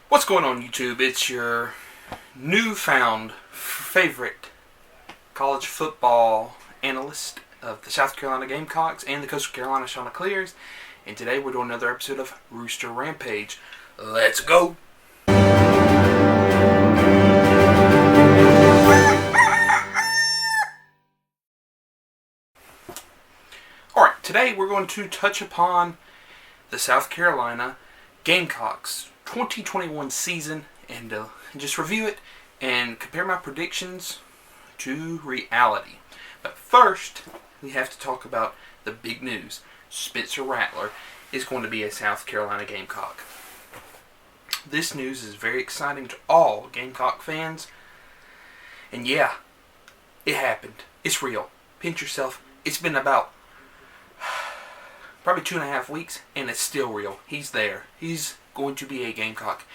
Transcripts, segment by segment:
What's going on, YouTube? It's your newfound favorite college football analyst of the South Carolina Gamecocks and the Coastal Carolina Chanticleers, and today we're doing another episode of Rooster Rampage. Let's go! Alright, today we're going to touch upon the South Carolina Gamecocks 2021 season and just review it and compare my predictions to reality. But first, we have to talk about the big news. Spencer Rattler is going to be a South Carolina Gamecock. This news is very exciting to all Gamecock fans. And yeah, it happened. It's real. Pinch yourself. It's been about probably 2.5 weeks, and it's still real. He's there. He's going to be a Gamecock.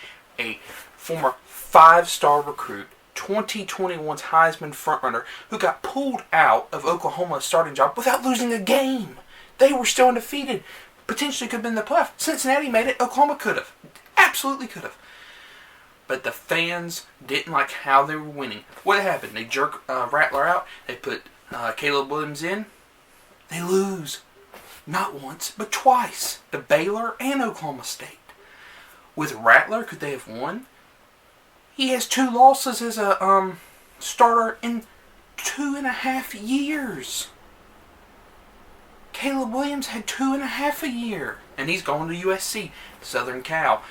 A former 5-star recruit, 2021's Heisman frontrunner, who got pulled out of Oklahoma's starting job without losing a game. They were still undefeated. Potentially could have been the playoff. Cincinnati made it. Oklahoma could have. Absolutely could have. But the fans didn't like how they were winning. What happened? They jerk Rattler out. They put Caleb Williams in. They lose. Not once, but twice. To Baylor and Oklahoma State. With Rattler, could they have won? He has 2 losses as a starter in 2.5 years. Caleb Williams had 2.5 a year. And he's going to USC, Southern Cal.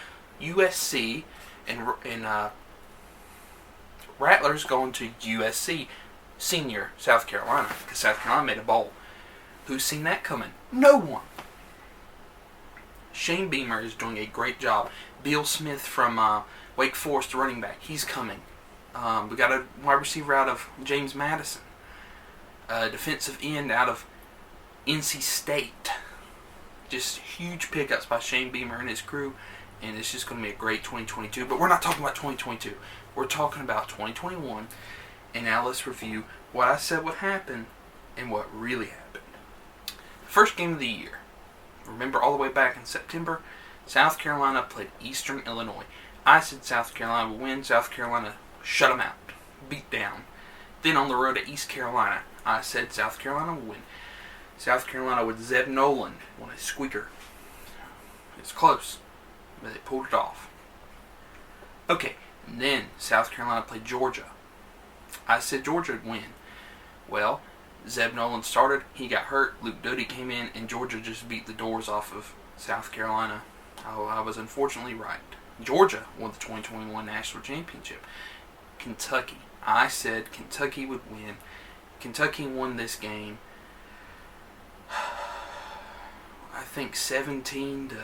USC and Rattler's going to USC, senior South Carolina, because South Carolina made a bowl. Who's seen that coming? No one. Shane Beamer is doing a great job. Bill Smith from Wake Forest, running back, he's coming. We got a wide receiver out of James Madison. A defensive end out of NC State. Just huge pickups by Shane Beamer and his crew. And it's just going to be a great 2022. But we're not talking about 2022. We're talking about 2021. And now let's review what I said would happen and what really happened. First game of the year. Remember all the way back in September, South Carolina played Eastern Illinois. I said South Carolina would win. South Carolina shut them out. Beat down. Then on the road to East Carolina, I said South Carolina would win. South Carolina with Zeb Nolan won a squeaker. It's close, but they pulled it off. Okay, and then South Carolina played Georgia. I said Georgia would win. Well, Zeb Nolan started, he got hurt, Luke Doty came in, and Georgia just beat the doors off of South Carolina. I was unfortunately right. Georgia won the 2021 National Championship. Kentucky. I said Kentucky would win. Kentucky won this game, I think 17-10,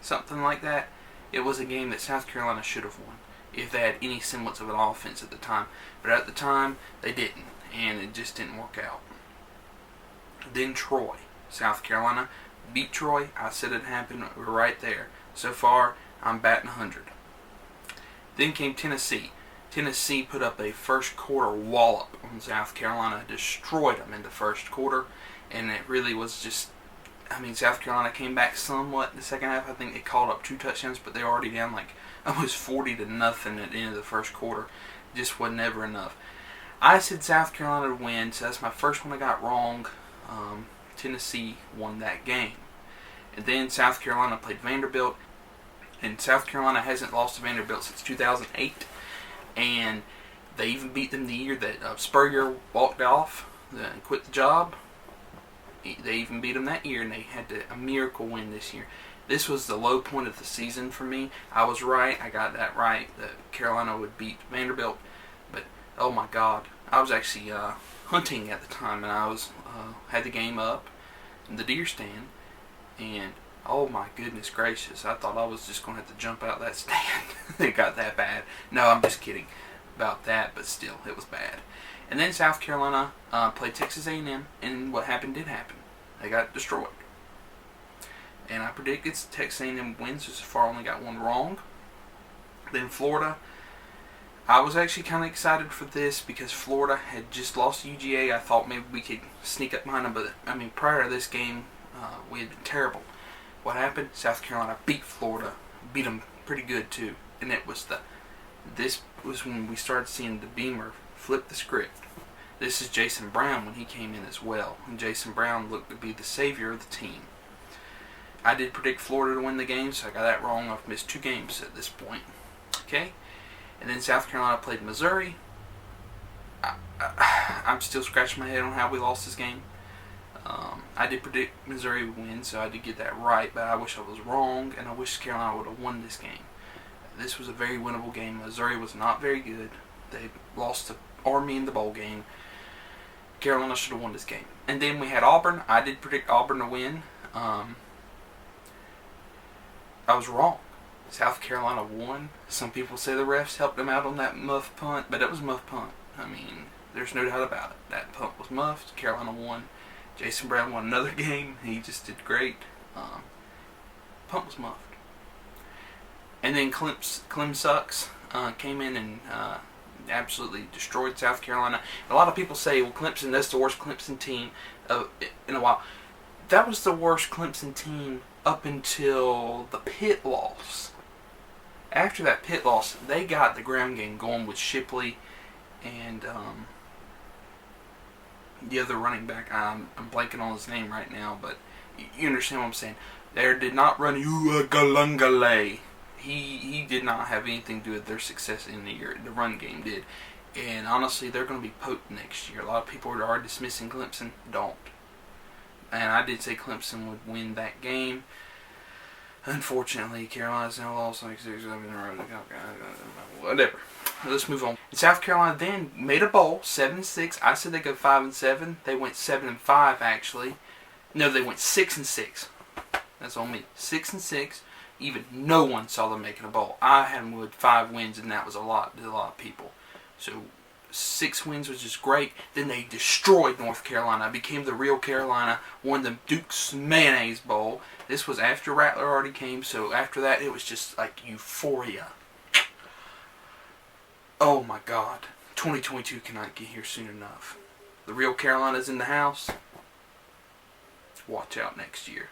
something like that. It was a game that South Carolina should have won if they had any semblance of an offense at the time. But at the time, they didn't. And it just didn't work out. Then Troy. South Carolina beat Troy. I said it happened. We're right there. So far, I'm batting 100. Then came Tennessee. Tennessee put up a first quarter wallop on South Carolina. Destroyed them in the first quarter. And it really was just... South Carolina came back somewhat in the second half. I think they called up 2 touchdowns, but they were already down like almost 40-0 at the end of the first quarter. Just was never enough. I said South Carolina would win, so that's my first one I got wrong. Tennessee won that game. And then South Carolina played Vanderbilt. And South Carolina hasn't lost to Vanderbilt since 2008. And they even beat them the year that Spurrier walked off and quit the job. They even beat them that year, and they had a miracle win this year. This was the low point of the season for me. I was right. I got that right, that Carolina would beat Vanderbilt. But oh my God, I was actually hunting at the time, and I was had the game up in the deer stand, and oh my goodness gracious, I thought I was just going to have to jump out that stand. It got that bad. No, I'm just kidding about that, but still, it was bad. And then South Carolina played Texas A&M, and what happened did happen. They got destroyed. And I predicted Texas A&M wins, so far I only got one wrong. Then Florida. I was actually kind of excited for this because Florida had just lost to UGA. I thought maybe we could sneak up behind them, but prior to this game, we had been terrible. What happened? South Carolina beat Florida, beat them pretty good too. And this was when we started seeing the Beamer flip the script. This is Jason Brown when he came in as well. And Jason Brown looked to be the savior of the team. I did predict Florida to win the game, so I got that wrong. I've missed 2 games at this point. Okay? And then South Carolina played Missouri. I'm still scratching my head on how we lost this game. I did predict Missouri would win, so I did get that right, but I wish I was wrong, and I wish Carolina would have won this game. This was a very winnable game. Missouri was not very good. They lost to Army in the bowl game. Carolina should have won this game. And then we had Auburn. I did predict Auburn to win. I was wrong. South Carolina won. Some people say the refs helped them out on that muff punt, but it was a muff punt. I mean, there's no doubt about it. That punt was muffed. Carolina won. Jason Brown won another game. He just did great. Punt was muffed. And then Clem Sucks came in and absolutely destroyed South Carolina. A lot of people say, well, Clemson, that's the worst Clemson team in a while. That was the worst Clemson team up until the Pitt loss. After that Pitt loss, they got the ground game going with Shipley and the other running back. I'm blanking on his name right now, but you understand what I'm saying. They did not run Uagalungale. He did not have anything to do with their success in the year. The run game did. And honestly, they're going to be potent next year. A lot of people are dismissing Clemson. Don't. And I did say Clemson would win that game. Unfortunately, Carolina's now lost like 6 in a row. Whatever. Let's move on. And South Carolina then made a bowl, 7-6. I said they go 5-7. They went 7-5 actually. No, they went 6-6. That's on me. 6-6. Even no one saw them making a bowl. I had them with 5 wins, and that was a lot to a lot of people. So 6 wins was just great. Then they destroyed North Carolina, became the real Carolina, won the Duke's Mayonnaise Bowl. This was after Rattler already came, so after that it was just like euphoria. Oh my God. 2022 cannot get here soon enough. The real Carolina's in the house. Watch out next year.